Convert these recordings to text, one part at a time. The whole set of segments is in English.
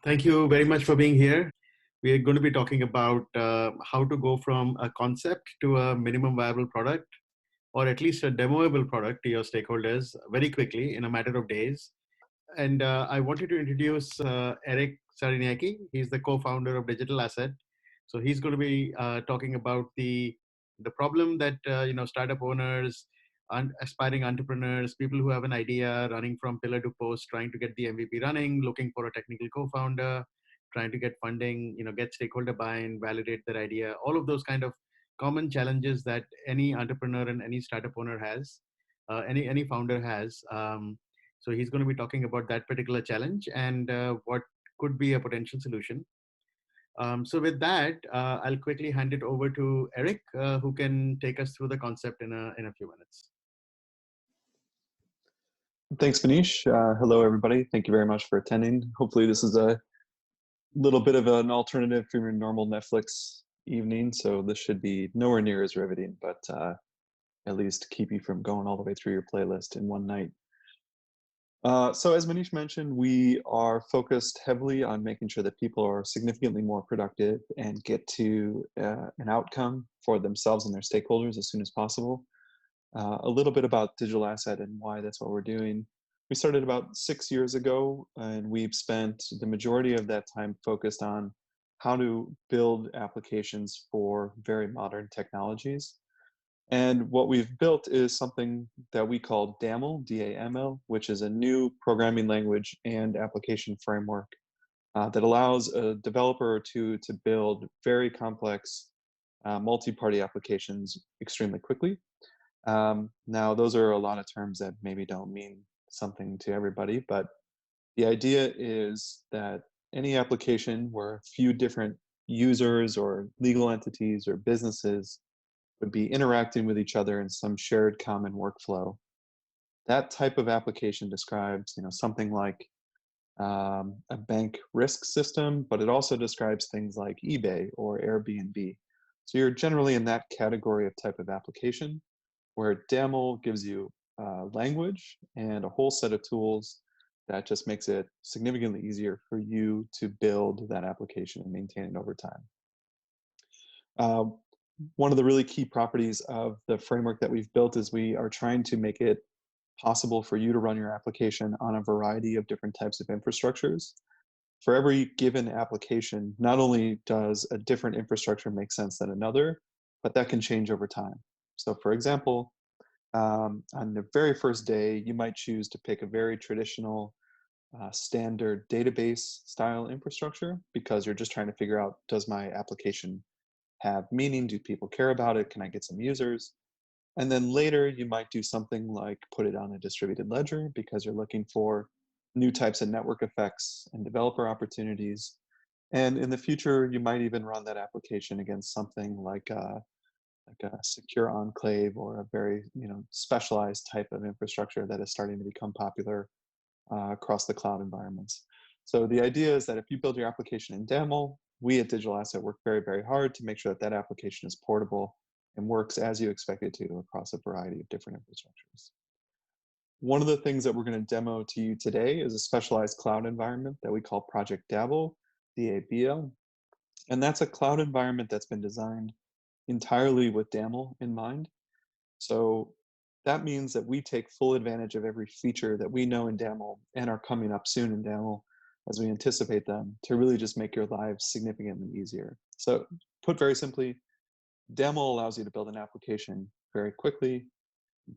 Thank you very much for being here. We are going to be talking about how to go from a concept to a minimum viable product, or at least a demoable product to your stakeholders very quickly in a matter of days. And I wanted to introduce Eric Sariniaki. He's the co-founder of Digital Asset. So he's going to be talking about the problem that startup owners, aspiring entrepreneurs, people who have an idea, running from pillar to post, trying to get the MVP running, looking for a technical co-founder, trying to get funding, get stakeholder buy-in, validate their idea, all of those kind of common challenges that any entrepreneur and any startup owner has, any founder has. So he's going to be talking about that particular challenge and what could be a potential solution. So with that, I'll quickly hand it over to Eric, who can take us through the concept in a few minutes. Thanks, Manish. Hello, everybody. Thank you very much for attending. Hopefully this is a little bit of an alternative from your normal Netflix evening. So this should be nowhere near as riveting, but at least keep you from going all the way through your playlist in one night. So as Manish mentioned, we are focused heavily on making sure that people are significantly more productive and get to an outcome for themselves and their stakeholders as soon as possible. A little bit about Digital Asset and why that's what we're doing. We started about 6 years ago, and we've spent the majority of that time focused on how to build applications for very modern technologies. And what we've built is something that we call Daml, D-A-M-L, which is a new programming language and application framework that allows a developer or two to build very complex multi-party applications extremely quickly. Now, those are a lot of terms that maybe don't mean something to everybody, but the idea is that any application where a few different users or legal entities or businesses would be interacting with each other in some shared common workflow. That type of application describes, something like a bank risk system, but it also describes things like eBay or Airbnb. So you're generally in that category of type of application, where Daml gives you language and a whole set of tools that just makes it significantly easier for you to build that application and maintain it over time. One of the really key properties of the framework that we've built is we are trying to make it possible for you to run your application on a variety of different types of infrastructures. For every given application, not only does a different infrastructure make sense than another, but that can change over time. So for example, on the very first day, you might choose to pick a very traditional standard database style infrastructure because you're just trying to figure out, does my application have meaning? Do people care about it? Can I get some users? And then later you might do something like put it on a distributed ledger because you're looking for new types of network effects and developer opportunities. And in the future, you might even run that application against something like a secure enclave or a very specialized type of infrastructure that is starting to become popular across the cloud environments. So the idea is that if you build your application in Daml, we at Digital Asset work very, very hard to make sure that that application is portable and works as you expect it to across a variety of different infrastructures. One of the things that we're going to demo to you today is a specialized cloud environment that we call Project Dabl, D-A-B-L. And that's a cloud environment that's been designed entirely with Daml in mind. So that means that we take full advantage of every feature that we know in Daml and are coming up soon in Daml as we anticipate them to really just make your lives significantly easier. So put very simply, Daml allows you to build an application very quickly.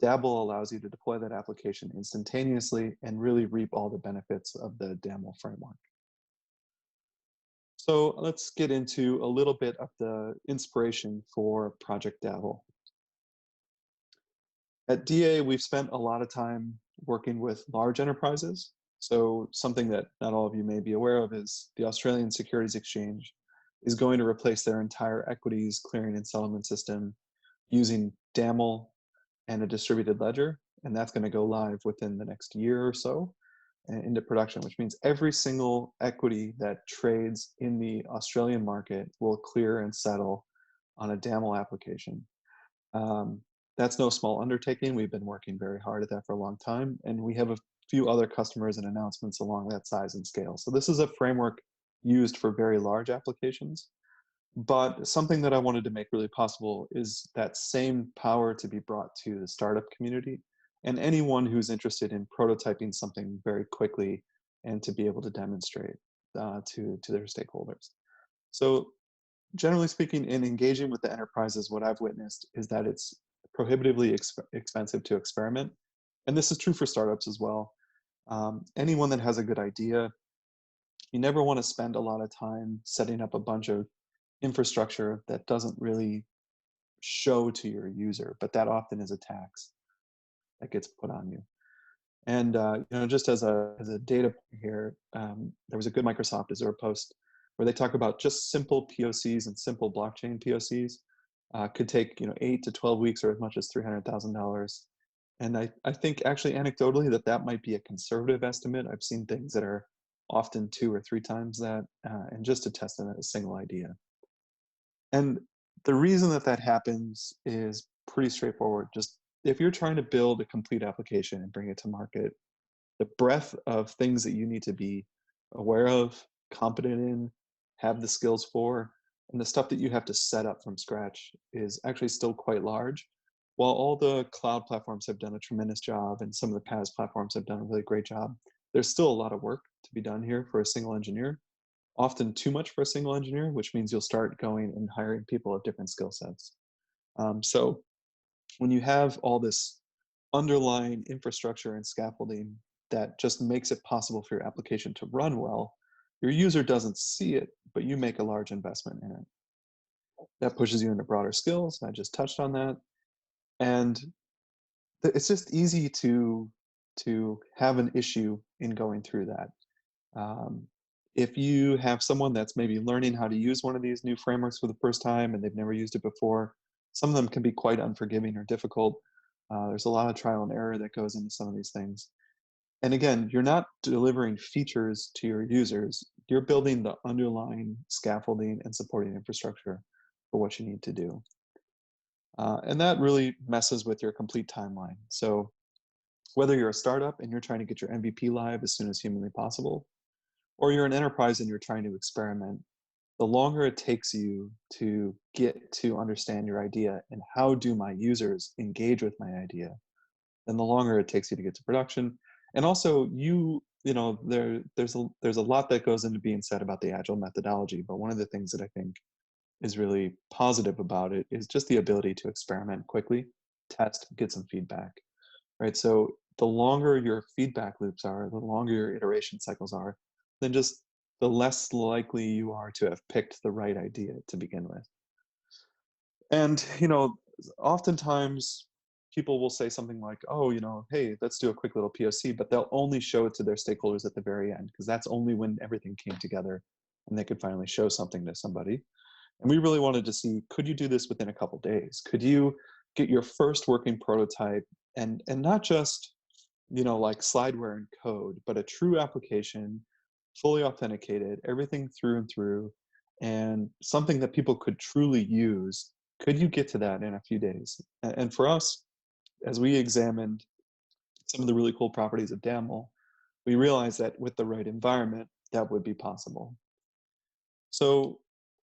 Dabl allows you to deploy that application instantaneously and really reap all the benefits of the Daml framework. So let's get into a little bit of the inspiration for Project Dabl. At DA, we've spent a lot of time working with large enterprises. So something that not all of you may be aware of is the Australian Securities Exchange is going to replace their entire equities clearing and settlement system using Daml and a distributed ledger. And that's going to go live within the next year or so into production, which means every single equity that trades in the Australian market will clear and settle on a Daml application. That's no small undertaking. We've been working very hard at that for a long time, and we have a few other customers and announcements along that size and scale. So this is a framework used for very large applications. But something that I wanted to make really possible is that same power to be brought to the startup community and anyone who's interested in prototyping something very quickly and to be able to demonstrate to their stakeholders. So generally speaking, in engaging with the enterprises, what I've witnessed is that it's prohibitively expensive to experiment. And this is true for startups as well. Anyone that has a good idea, you never want to spend a lot of time setting up a bunch of infrastructure that doesn't really show to your user, but that often is a tax that gets put on you. And just as a data point here, there was a good Microsoft Azure post where they talk about just simple POCs and simple blockchain POCs could take 8 to 12 weeks or as much as $300,000. And I think actually anecdotally that might be a conservative estimate. I've seen things that are often 2 or 3 times that, and just to test a single idea. And the reason that happens is pretty straightforward. Just if you're trying to build a complete application and bring it to market, the breadth of things that you need to be aware of, competent in, have the skills for, and the stuff that you have to set up from scratch is actually still quite large. While all the cloud platforms have done a tremendous job and some of the PaaS platforms have done a really great job, there's still a lot of work to be done here for a single engineer, often too much for a single engineer, which means you'll start going and hiring people of different skill sets. So when you have all this underlying infrastructure and scaffolding that just makes it possible for your application to run well, your user doesn't see it, but you make a large investment in it. That pushes you into broader skills. I just touched on that. And it's just easy to have an issue in going through that. Um, if you have someone that's maybe learning how to use one of these new frameworks for the first time and they've never used it before, some of them can be quite unforgiving or difficult. There's a lot of trial and error that goes into some of these things. And again, you're not delivering features to your users, you're building the underlying scaffolding and supporting infrastructure for what you need to do. And that really messes with your complete timeline. So whether you're a startup and you're trying to get your MVP live as soon as humanly possible, or you're an enterprise and you're trying to experiment, the longer it takes you to get to understand your idea and how do my users engage with my idea, then the longer it takes you to get to production. And also there's a lot that goes into being said about the agile methodology, but one of the things that I think is really positive about it is just the ability to experiment quickly, test, get some feedback, right? So the longer your feedback loops are, the longer your iteration cycles are, then just the less likely you are to have picked the right idea to begin with. And, oftentimes people will say something like, oh, hey, let's do a quick little POC, but they'll only show it to their stakeholders at the very end, because that's only when everything came together and they could finally show something to somebody. And we really wanted to see, could you do this within a couple days? Could you get your first working prototype and not just, like slideware and code, but a true application, fully authenticated, everything through and through, and something that people could truly use? Could you get to that in a few days? And for us, as we examined some of the really cool properties of Daml, we realized that with the right environment, that would be possible. So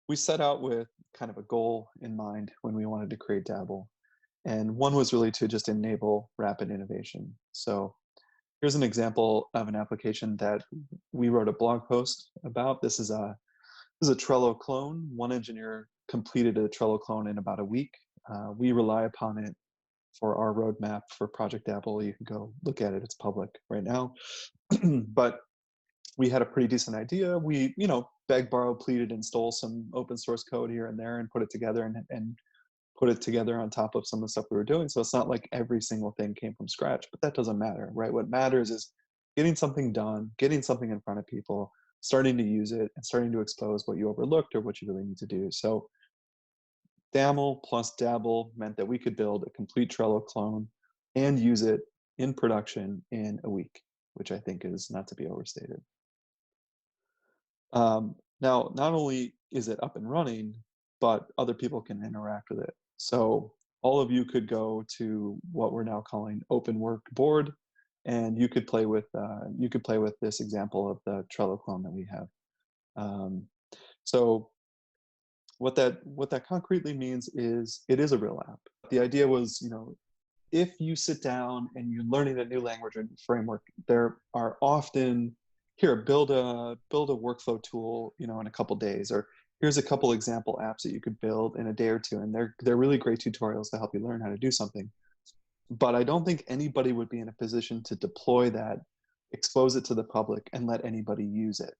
we set out with kind of a goal in mind when we wanted to create Dabble. And one was really to just enable rapid innovation. So here's an example of an application that we wrote a blog post about. This is a Trello clone. One engineer completed a Trello clone in about a week. We rely upon it for our roadmap for Project Dabble. You can go look at it. It's public right now. But we had a pretty decent idea. We, begged, borrowed, pleaded, and stole some open source code here and there and put it together and put it together on top of some of the stuff we were doing. So it's not like every single thing came from scratch, but that doesn't matter, right? What matters is getting something done, getting something in front of people, starting to use it, and starting to expose what you overlooked or what you really need to do. So Daml plus Dabble meant that we could build a complete Trello clone and use it in production in a week, which I think is not to be overstated. Now, not only is it up and running, but other people can interact with it. So all of you could go to what we're now calling Open Work Board, and you could play with this example of the Trello clone that we have. Um, so what that concretely means is it is a real app. The idea was, if you sit down and you're learning a new language or framework, there are often, here, build a workflow tool, in a couple days, or here's a couple example apps that you could build in a day or two, and they're really great tutorials to help you learn how to do something. But I don't think anybody would be in a position to deploy that, expose it to the public, and let anybody use it.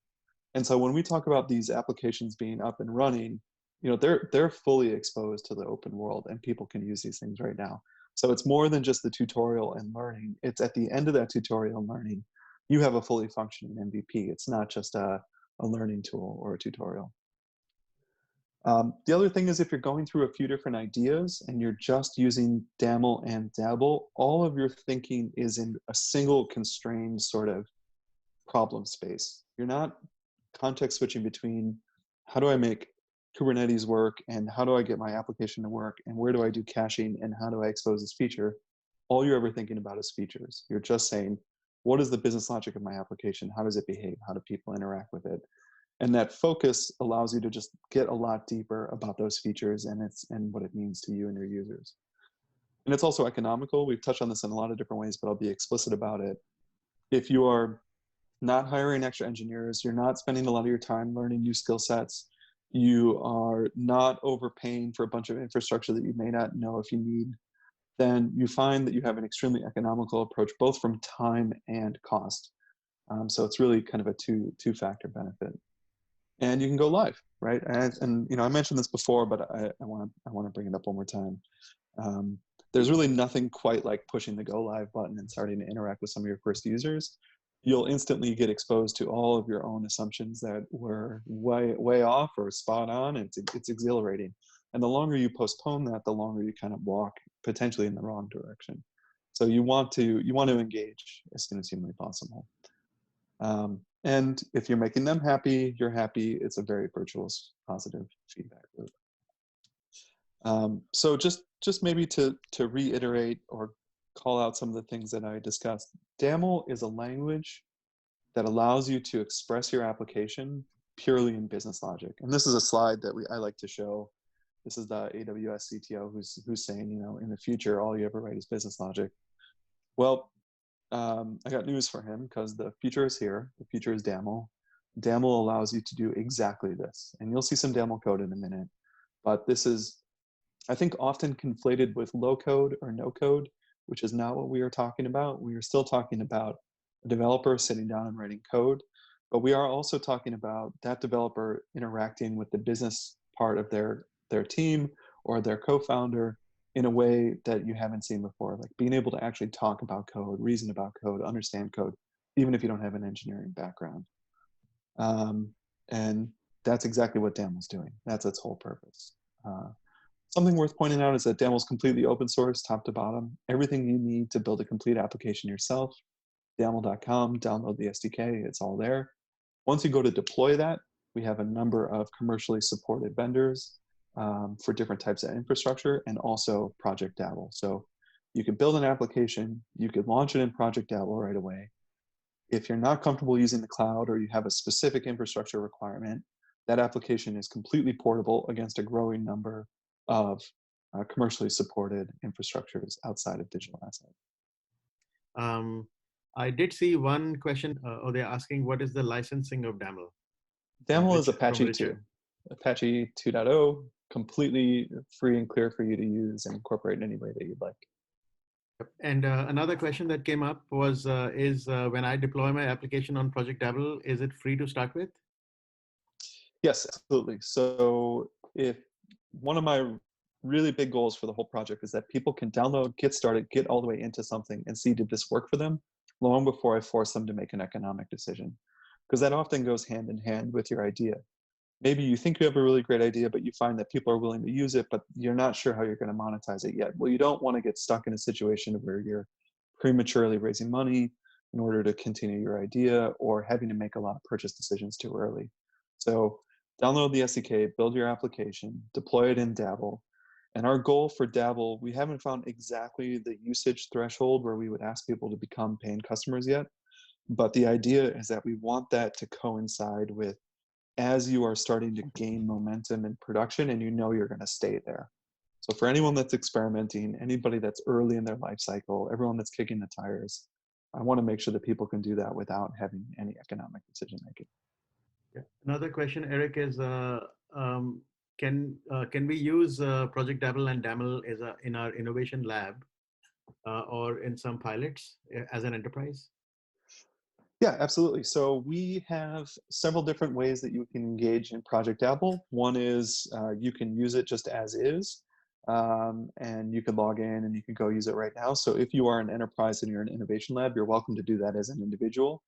And so when we talk about these applications being up and running, they're fully exposed to the open world, and people can use these things right now. So it's more than just the tutorial and learning. It's at the end of that tutorial and learning, you have a fully functioning MVP. It's not just a learning tool or a tutorial. The other thing is, if you're going through a few different ideas and you're just using Daml and Dabble, all of your thinking is in a single constrained sort of problem space. You're not context switching between how do I make Kubernetes work and how do I get my application to work and where do I do caching and how do I expose this feature. All you're ever thinking about is features. You're just saying, what is the business logic of my application? How does it behave? How do people interact with it? And that focus allows you to just get a lot deeper about those features and what it means to you and your users. And it's also economical. We've touched on this in a lot of different ways, but I'll be explicit about it. If you are not hiring extra engineers, you're not spending a lot of your time learning new skill sets, you are not overpaying for a bunch of infrastructure that you may not know if you need, then you find that you have an extremely economical approach, both from time and cost. So it's really kind of a two-factor benefit. And you can go live, right? And I mentioned this before, but I want to bring it up one more time. There's really nothing quite like pushing the go live button and starting to interact with some of your first users. You'll instantly get exposed to all of your own assumptions that were way off or spot on. It's exhilarating. And the longer you postpone that, the longer you kind of walk potentially in the wrong direction. So you want to engage as soon as humanly possible. And if you're making them happy, you're happy. It's a very virtuous, positive feedback loop. So just maybe to reiterate or call out some of the things that I discussed, Daml is a language that allows you to express your application purely in business logic. And this is a slide that I like to show. This is the AWS CTO who's saying, in the future, all you ever write is business logic. Well, I got news for him, because the future is here. The future is Daml. Daml allows you to do exactly this. And you'll see some Daml code in a minute. But this is, I think, often conflated with low code or no code, which is not what we are talking about. We are still talking about a developer sitting down and writing code. But we are also talking about that developer interacting with the business part of their team or their co-founder in a way that you haven't seen before, like being able to actually talk about code, reason about code, understand code, even if you don't have an engineering background. And that's exactly what Daml's doing. That's its whole purpose. Something worth pointing out is that Daml is completely open source, top to bottom. Everything you need to build a complete application yourself, daml.com, download the SDK, it's all there. Once you go to deploy that, we have a number of commercially supported vendors for different types of infrastructure, and also Project Dabble. So you could build an application, you could launch it in Project Dabble right away. If you're not comfortable using the cloud or you have a specific infrastructure requirement, that application is completely portable against a growing number of commercially supported infrastructures outside of digitalasset. I did see one question, or they're asking, what is the licensing of Daml? Daml is Apache 2. Apache 2.0, completely free and clear for you to use and incorporate in any way that you'd like. And another question that came up was, when I deploy my application on Project Dabble, is it free to start with? Yes, absolutely. So if one of my really big goals for the whole project is that people can download, get started, get all the way into something and see, did this work for them, long before I force them to make an economic decision. Because that often goes hand in hand with your idea. Maybe you think you have a really great idea, but you find that people are willing to use it, but you're not sure how you're going to monetize it yet. Well, you don't want to get stuck in a situation where you're prematurely raising money in order to continue your idea, or having to make a lot of purchase decisions too early. So download the SDK, build your application, deploy it in Dabble. And our goal for Dabble, we haven't found exactly the usage threshold where we would ask people to become paying customers yet. But the idea is that we want that to coincide with as you are starting to gain momentum in production and you know you're going to stay there. So for anyone that's experimenting, anybody that's early in their life cycle, everyone that's kicking the tires, I want to make sure that people can do that without having any economic decision making. Yeah. Another question, Eric, is um, can we use Project Dabble and Daml in our innovation lab or in some pilots as an enterprise? Yeah, absolutely. So we have several different ways that you can engage in Project Dabble. One is you can use it just as is, and you can log in and you can go use it right now. So if you are an enterprise and you're an innovation lab, you're welcome to do that as an individual.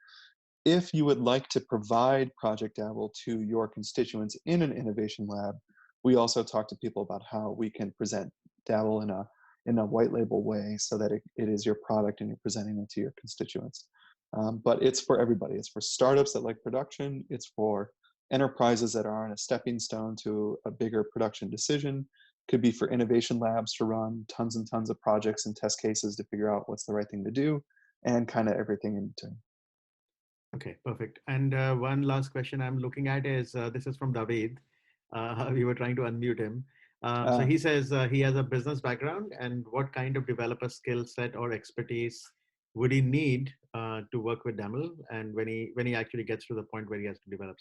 If you would like to provide Project Dabble to your constituents in an innovation lab, we also talk to people about how we can present Dabble in a white label way so that it is your product and you're presenting it to your constituents. But it's for everybody. It's for startups that like production. It's for enterprises that are on a stepping stone to a bigger production decision. Could be for innovation labs to run tons and tons of projects and test cases to figure out what's the right thing to do, and kind of everything in between. Okay, perfect. And one last question I'm looking at is this is from David. We were trying to unmute him. So Uh, he says he has a business background, and what kind of developer skill set or expertise would he need to work with Daml, and when he actually gets to the point where he has to develop?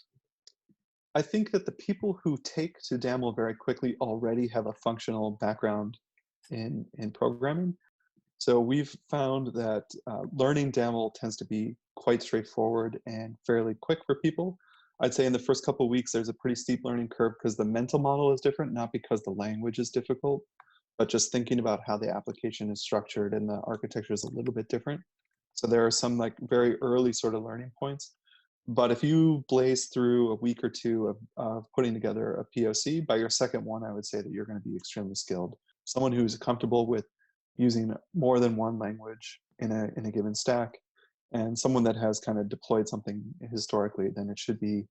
I think that the people who take to Daml very quickly already have a functional background in programming. So we've found that learning Daml tends to be quite straightforward and fairly quick for people. I'd say in the first couple of weeks, there's a pretty steep learning curve because the mental model is different, not because the language is difficult, but just thinking about how the application is structured and the architecture is a little bit different. So there are some like very early sort of learning points. But if you blaze through a week or two of putting together a POC, by your second one, I would say that you're going to be extremely skilled. Someone who's comfortable with using more than one language in a given stack, and someone that has kind of deployed something historically, then it should be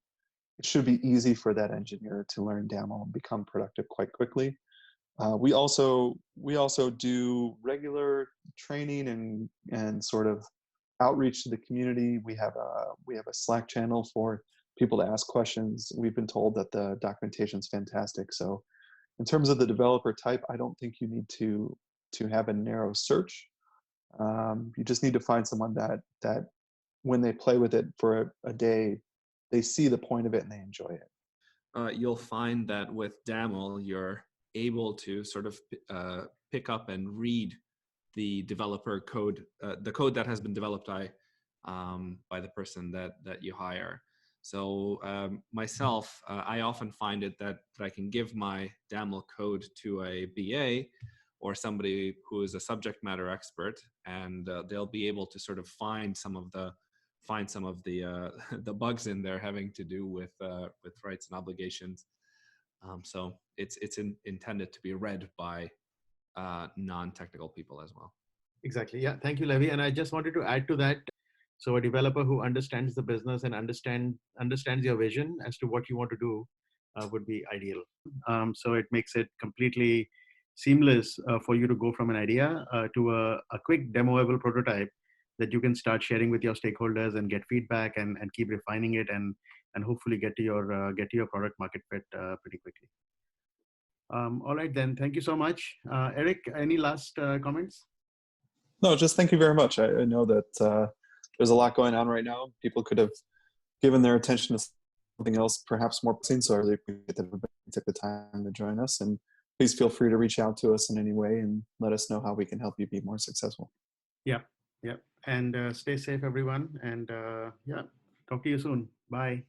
easy for that engineer to learn Daml and become productive quite quickly. We also do regular training and sort of outreach to the community. We have a Slack channel for people to ask questions. We've been told that the documentation is fantastic. So in terms of the developer type, I don't think you need to have a narrow search. You just need to find someone that when they play with it for a day, they see the point of it and they enjoy it. You'll find that with Daml, you're able to sort of pick up and read the developer code, the code that has been developed by the person that you hire. So myself, I often find it that I can give my Daml code to a BA or somebody who is a subject matter expert, and they'll be able to sort of find some of the the bugs in there having to do with rights and obligations. So it's intended to be read by non-technical people as well. Exactly. Yeah. Thank you, Levi. And I just wanted to add to that. So a developer who understands the business and understands your vision as to what you want to do would be ideal. So it makes it completely seamless for you to go from an idea to a quick demoable prototype that you can start sharing with your stakeholders and get feedback and keep refining it and hopefully get to your product market fit pretty quickly. All right then. Thank you so much, Eric. Any last comments? No, just thank you very much. I know that there's a lot going on right now. People could have given their attention to something else, perhaps more pressing. So I really appreciate that everybody took the time to join us. And please feel free to reach out to us in any way and let us know how we can help you be more successful. Yeah. Yeah. And stay safe, everyone. And yeah, talk to you soon. Bye.